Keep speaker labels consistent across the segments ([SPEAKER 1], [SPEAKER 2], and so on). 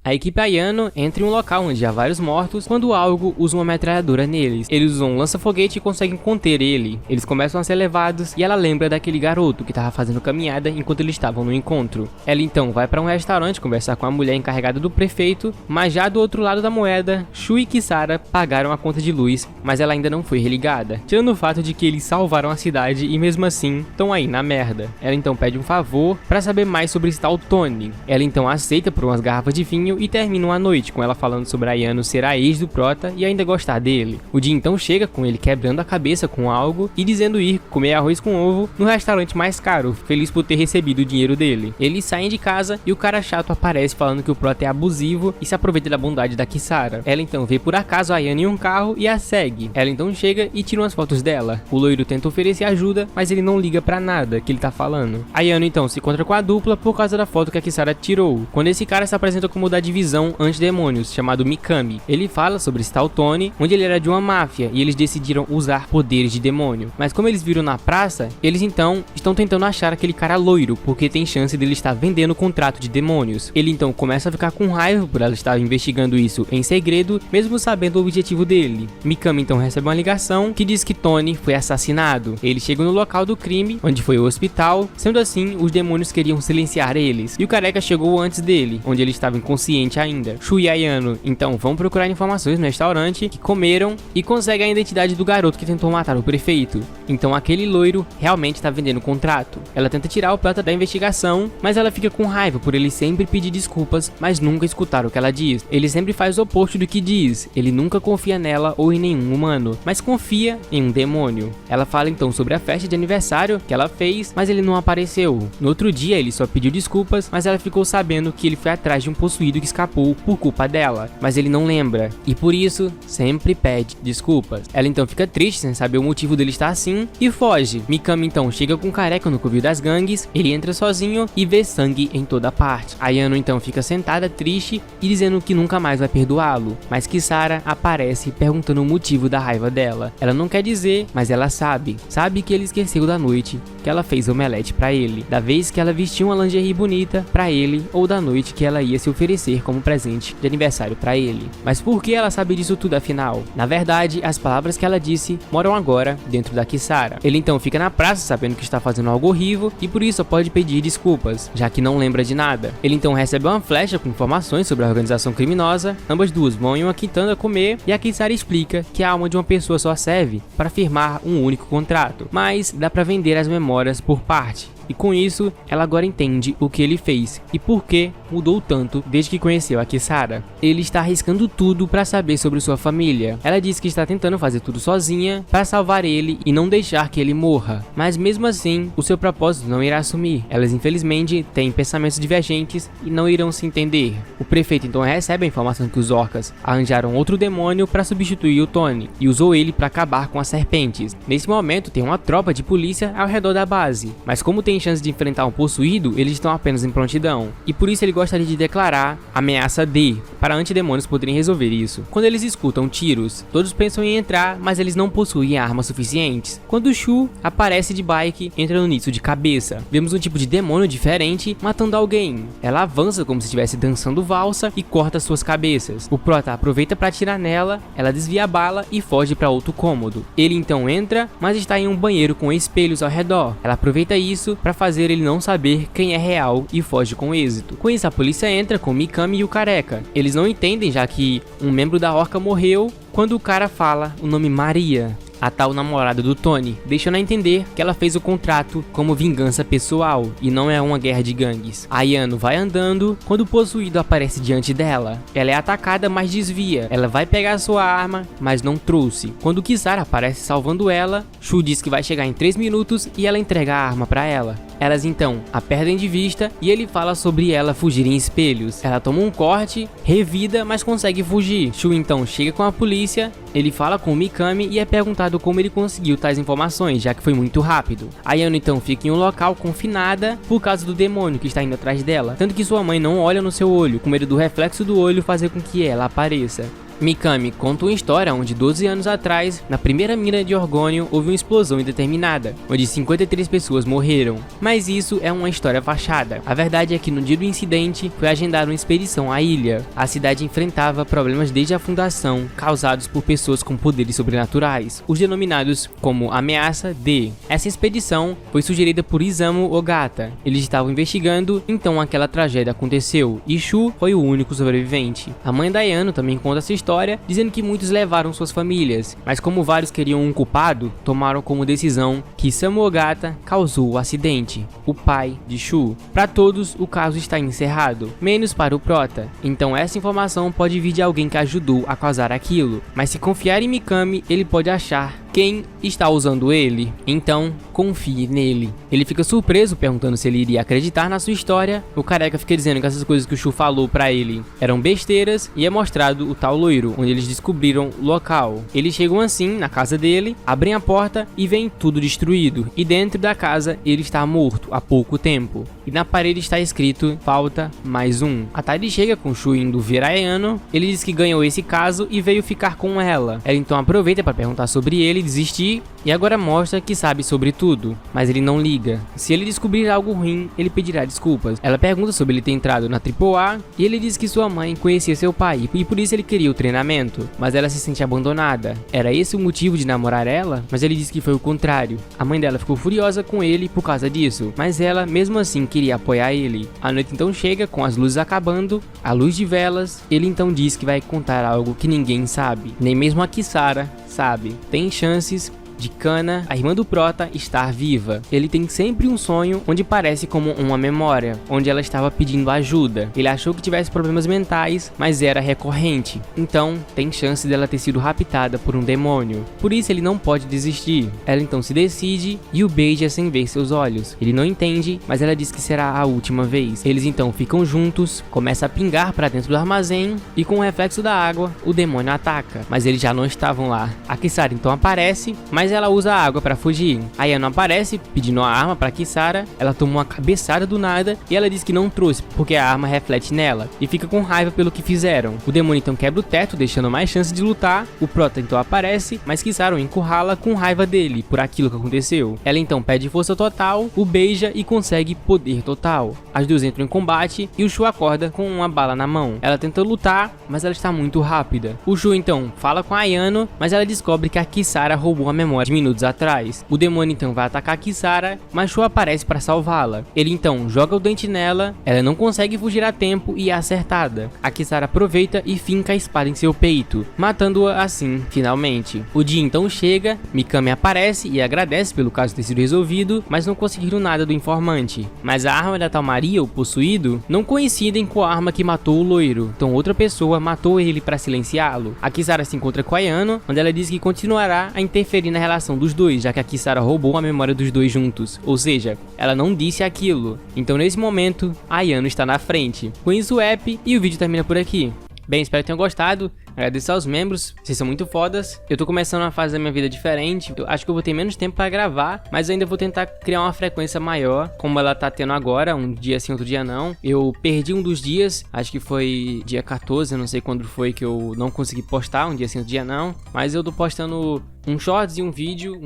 [SPEAKER 1] A equipe Ayano entra em um local onde há vários mortos quando algo usa uma metralhadora neles. Eles usam um lança-foguete e conseguem conter ele. Eles começam a ser levados e ela lembra daquele garoto que estava fazendo caminhada enquanto eles estavam no encontro. Ela então vai para um restaurante conversar com a mulher encarregada do prefeito, mas já do outro lado da moeda, Shu e Kisara pagaram a conta de luz, mas ela ainda não foi religada, tirando o fato de que eles salvaram a cidade e mesmo assim estão aí na merda. Ela então pede um favor para saber mais sobre esse tal Tony. Ela então aceita por umas garrafas de vinho e terminam a noite com ela falando sobre Ayano ser a ex do prota e ainda gostar dele. O dia então chega com ele quebrando a cabeça com algo e dizendo ir comer arroz com ovo no restaurante mais caro, feliz por ter recebido o dinheiro dele. Eles saem de casa e o cara chato aparece falando que o prota é abusivo e se aproveita da bondade da Kisara. Ela então vê por acaso a Ayano em um carro e a segue. Ela então chega e tira umas fotos dela. O loiro tenta oferecer ajuda, mas ele não liga pra nada que ele tá falando. Ayano então se encontra com a dupla por causa da foto que a Kisara tirou, quando esse cara se apresenta como da divisão antidemônios, chamado Mikami. Ele fala sobre esse tal Tony, onde ele era de uma máfia e eles decidiram usar poderes de demônio. Mas como eles viram na praça, eles então estão tentando achar aquele cara loiro, porque tem chance dele estar vendendo contrato de demônios. Ele então começa a ficar com raiva por ela estar investigando isso em segredo, mesmo sabendo o objetivo dele. Mikami então recebe uma ligação que diz que Tony foi assassinado. Eles chegam no local do crime, onde foi o hospital, sendo assim, os demônios queriam silenciar eles, e o careca chegou antes dele, onde ele estava inconsciente ainda. Shu e Ayano então vão procurar informações no restaurante que comeram e conseguem a identidade do garoto que tentou matar o prefeito. Então aquele loiro realmente está vendendo o contrato. Ela tenta tirar o prata da investigação, mas ela fica com raiva por ele sempre pedir desculpas, mas nunca escutar o que ela diz. Ele sempre faz o oposto do que diz. Ele nunca confia nela ou em nenhum humano, mas confia em um demônio. Ela fala então sobre a festa de aniversário que ela fez, mas ele não apareceu. No outro dia ele só pediu desculpas, mas ela ficou sabendo que ele foi atrás de um possuído que escapou por culpa dela, mas ele não lembra e por isso sempre pede desculpas. Ela então fica triste sem saber o motivo dele estar assim e foge. Mikami então chega com o careca no covil das gangues, ele entra sozinho e vê sangue em toda parte. Ayano então fica sentada triste e dizendo que nunca mais vai perdoá-lo, mas Kisara aparece perguntando o motivo da raiva dela. Ela não quer dizer, mas ela sabe que ele esqueceu da noite que ela fez omelete pra ele, da vez que ela vestiu uma lingerie bonita pra ele ou da noite que ela ia se oferecer como presente de aniversário pra ele. Mas por que ela sabe disso tudo afinal? Na verdade, as palavras que ela disse moram agora dentro da Kisara. Ele então fica na praça sabendo que está fazendo algo horrível e por isso pode pedir desculpas, já que não lembra de nada. Ele então recebe uma flecha com informações sobre a organização criminosa, ambas duas vão em uma quitanda comer e a Kisara explica que a alma de uma pessoa só serve para firmar um único contrato, mas dá para vender as memórias por parte. E com isso, ela agora entende o que ele fez e por que mudou tanto desde que conheceu a Kisara. Ele está arriscando tudo para saber sobre sua família. Ela diz que está tentando fazer tudo sozinha para salvar ele e não deixar que ele morra. Mas mesmo assim, o seu propósito não irá assumir. Elas infelizmente têm pensamentos divergentes e não irão se entender. O prefeito então recebe a informação que os orcas arranjaram outro demônio para substituir o Tony e usou ele para acabar com as serpentes. Nesse momento tem uma tropa de polícia ao redor da base, mas como tem chance de enfrentar um possuído, eles estão apenas em prontidão, e por isso ele gostaria de declarar ameaça D, para antidemônios poderem resolver isso. Quando eles escutam tiros, todos pensam em entrar, mas eles não possuem armas suficientes. Quando Shu aparece de bike, entrando nisso de cabeça, vemos um tipo de demônio diferente matando alguém. Ela avança como se estivesse dançando valsa e corta suas cabeças. O prota aproveita para atirar nela, ela desvia a bala e foge para outro cômodo. Ele então entra, mas está em um banheiro com espelhos ao redor. Ela aproveita isso para fazer ele não saber quem é real e foge com êxito. Com isso a polícia entra com Mikami e o careca. Eles não entendem já que um membro da orca morreu quando o cara fala o nome Maria, a tal namorada do Tony, deixando a entender que ela fez o contrato como vingança pessoal e não é uma guerra de gangues. Ayano vai andando quando o possuído aparece diante dela. Ela é atacada, mas desvia. Ela vai pegar sua arma, mas não trouxe. Quando Kisara aparece salvando ela, Shu diz que vai chegar em 3 minutos e ela entrega a arma pra ela. Elas então a perdem de vista e ele fala sobre ela fugir em espelhos. Ela toma um corte, revida, mas consegue fugir. Shu então chega com a polícia, ele fala com o Mikami e é perguntado como ele conseguiu tais informações, já que foi muito rápido. Ayano então fica em um local confinada por causa do demônio que está indo atrás dela, tanto que sua mãe não olha no seu olho, com medo do reflexo do olho fazer com que ela apareça. Mikami conta uma história onde 12 anos atrás, na primeira mina de orgônio, houve uma explosão indeterminada, onde 53 pessoas morreram. Mas isso é uma história fachada. A verdade é que no dia do incidente, foi agendada uma expedição à ilha. A cidade enfrentava problemas desde a fundação, causados por pessoas com poderes sobrenaturais, os denominados como Ameaça D. Essa expedição foi sugerida por Isamu Ogata. Eles estavam investigando, então aquela tragédia aconteceu, e Shu foi o único sobrevivente. A mãe da Ayano também conta essa história, dizendo que muitos levaram suas famílias, mas como vários queriam um culpado, tomaram como decisão que Isamu Ogata causou o acidente, o pai de Shu. Para todos, o caso está encerrado, menos para o Prota. Então essa informação pode vir de alguém que ajudou a causar aquilo, mas se confiar em Mikami, ele pode achar quem está usando ele, então confie nele. Ele fica surpreso, perguntando se ele iria acreditar na sua história. O careca fica dizendo que essas coisas que o Shu falou pra ele eram besteiras, e é mostrado o tal loiro, onde eles descobriram o local. Eles chegam assim na casa dele, abrem a porta e veem tudo destruído, e dentro da casa ele está morto há pouco tempo, e na parede está escrito: falta mais um. A Tari chega com o Shu indo ver a Ayano. Ele diz que ganhou esse caso e veio ficar com ela. Ela então aproveita para perguntar sobre ele, desistir, e agora mostra que sabe sobre tudo, mas ele não liga. Se ele descobrir algo ruim, ele pedirá desculpas. Ela pergunta sobre ele ter entrado na AAA, e ele diz que sua mãe conhecia seu pai, e por isso ele queria o treinamento, mas ela se sente abandonada. Era esse o motivo de namorar ela? Mas ele diz que foi o contrário. A mãe dela ficou furiosa com ele por causa disso, mas ela mesmo assim queria apoiar ele. A noite então chega, com as luzes acabando, a luz de velas. Ele então diz que vai contar algo que ninguém sabe, nem mesmo a Kisara sabe. Tem chances de Kana, a irmã do Prota, estar viva. Ele tem sempre um sonho onde parece como uma memória, onde ela estava pedindo ajuda. Ele achou que tivesse problemas mentais, mas era recorrente. Então, tem chance dela ter sido raptada por um demônio. Por isso ele não pode desistir. Ela então se decide e o beija sem ver seus olhos. Ele não entende, mas ela diz que será a última vez. Eles então ficam juntos, começa a pingar para dentro do armazém, e com o reflexo da água, o demônio ataca. Mas eles já não estavam lá. A Kisara então aparece, mas ela usa a água para fugir. A Ayano aparece pedindo a arma para Kisara. Ela toma uma cabeçada do nada e ela diz que não trouxe porque a arma reflete nela, e fica com raiva pelo que fizeram. O demônio então quebra o teto, deixando mais chance de lutar. O Prota então aparece, mas Kisara o encurrala com raiva dele por aquilo que aconteceu. Ela então pede força total, o beija e consegue poder total. As duas entram em combate e o Shu acorda com uma bala na mão. Ela tenta lutar, mas ela está muito rápida. O Shu então fala com a Ayano, mas ela descobre que a Kisara roubou a memória de minutos atrás. O demônio então vai atacar a Kisara, mas Shu aparece para salvá-la. Ele então joga o dente nela, ela não consegue fugir a tempo e é acertada. A Kisara aproveita e finca a espada em seu peito, matando-a assim, finalmente. O dia então chega, Mikami aparece e agradece pelo caso ter sido resolvido, mas não conseguiram nada do informante. Mas a arma da tal Maria, o possuído, não coincidem com a arma que matou o loiro, então outra pessoa matou ele para silenciá-lo. A Kisara se encontra com a Ayano, onde ela diz que continuará a interferir na relação dos dois, já que a Kisara roubou a memória dos dois juntos, ou seja, ela não disse aquilo. Então nesse momento, a Ayano está na frente. Com isso o app e o vídeo termina por aqui. Bem, espero que tenham gostado. Agradeço aos membros, vocês são muito fodas. Eu tô começando uma fase da minha vida diferente. Eu acho que eu vou ter menos tempo pra gravar, mas ainda vou tentar criar uma frequência maior, como ela tá tendo agora, um dia sim, outro dia não. Eu perdi um dos dias, acho que foi dia 14, eu não sei quando foi que eu não consegui postar, um dia sim, outro dia não. Mas eu tô postando um shorts e um vídeo,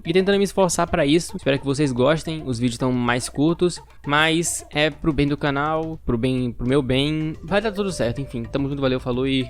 [SPEAKER 1] e tentando me esforçar pra isso. Espero que vocês gostem, os vídeos estão mais curtos, mas é pro bem do canal, pro meu bem, vai dar tudo certo, enfim. Tamo junto, valeu, falou e